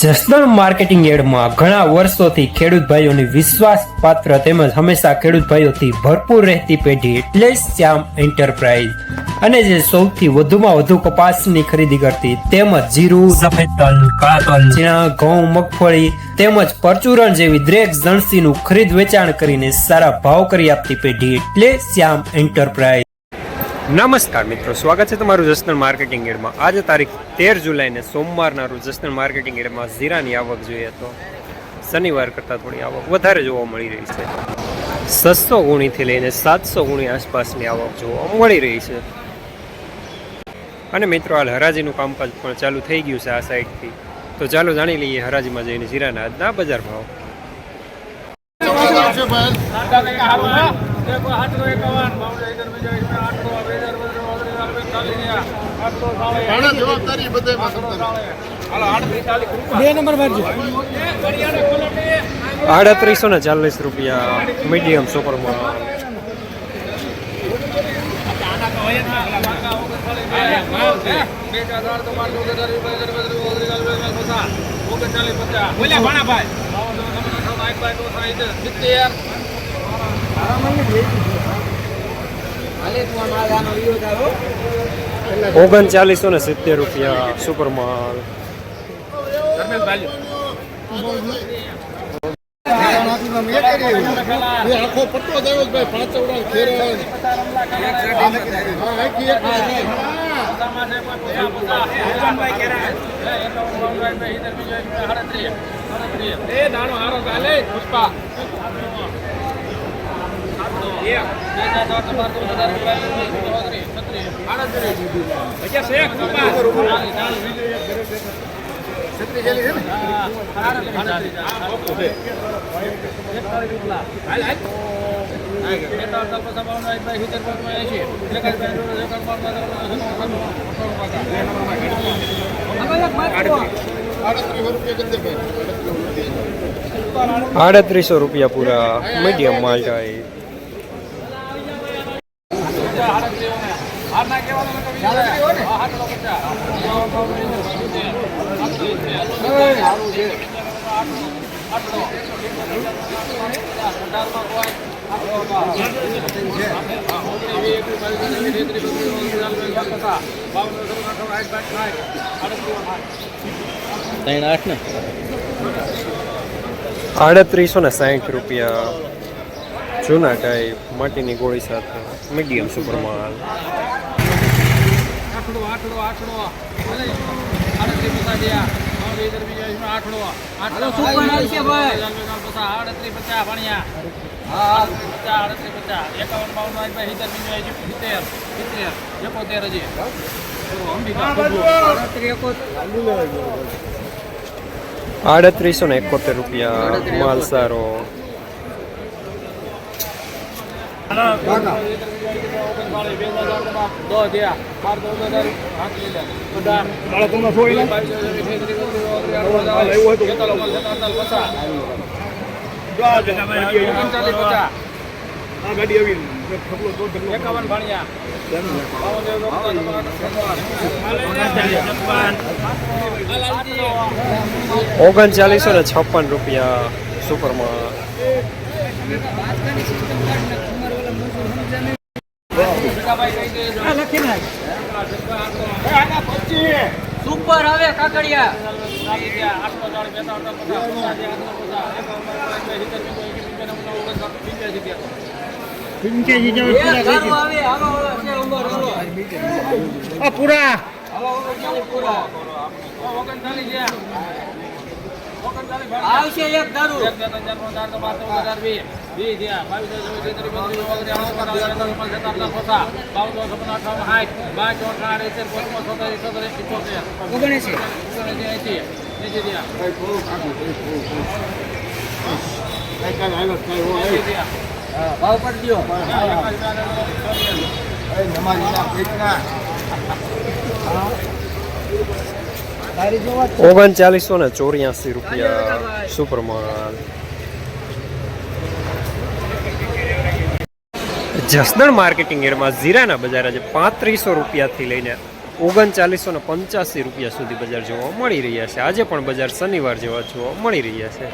Jasdan marketing યાર્ડમાં ઘણા વર્ષોથી ખેડૂત ભાઈઓની વિશ્વાસપાત્ર તેમજ હંમેશા ખેડૂત ભાઈઓથી ભરપૂર રહેતી પેઢી એટલે શ્યામ એન્ટરપ્રાઇઝ અને જે સૌથી વધુમાં વધુ કપાસની ખરીદી કરતી તેમજ જીરું, સફેદ તલ, કાળા તલ, ચણા, ઘઉં, મગફળી તેમજ પરચુરણ જેવી દરેક જણસીનું ખરીદ વેચાણ કરીને સારા ભાવ કરી આપતી પેઢી એટલે શ્યામ એન્ટરપ્રાઇઝ। નમસ્કાર મિત્રો, સ્વાગત છે તમારું જસદણ માર્કેટિંગ યાર્ડમાં। આજે તારીખ 13 જુલાઈને સોમવારના રોજ જસદણ માર્કેટિંગ યાર્ડમાં જીરાની આવક જોઈએ તો શનિવાર કરતાં થોડી આવક વધારે જોવા મળી રહી છે। 600 ગુણીથી લઈને 700 ગુણી આસપાસની આવક જોવા મળી રહી છે। અને મિત્રો હાલ હરાજીનું કામકાજ પણ ચાલુ થઈ ગયું છે આ સાઈડથી, તો ચાલો જાણી લઈએ હરાજીમાં જઈને જીરાના આજના બજાર ભાવ। ₹3840 મીડિયમ સુપરમાં, ₹3970 સુપરમાલ, ₹3800 પૂરા મીડિયમ માલ જાય। ₹3860 જૂના ટાઈપ માટીની ગોળી સાથે મીડિયમ સુપરમાલ, ₹3871 માલ સારો, ₹3956 સુપરમાં, સુપર આવે કાકડિયા પૂરા આવશે એક દારૂ ભાવ કરી દો। ₹3984 સુપરમાલ। જસદણ માર્કેટિંગ યાર્ડમાં જીરાના બજાર આજે ₹3500 થી લઈને 3985 રૂપિયા સુધી બજાર જોવા મળી રહ્યા છે. આજે પણ બજાર શનિવાર જેવા જોવા મળી રહ્યા છે.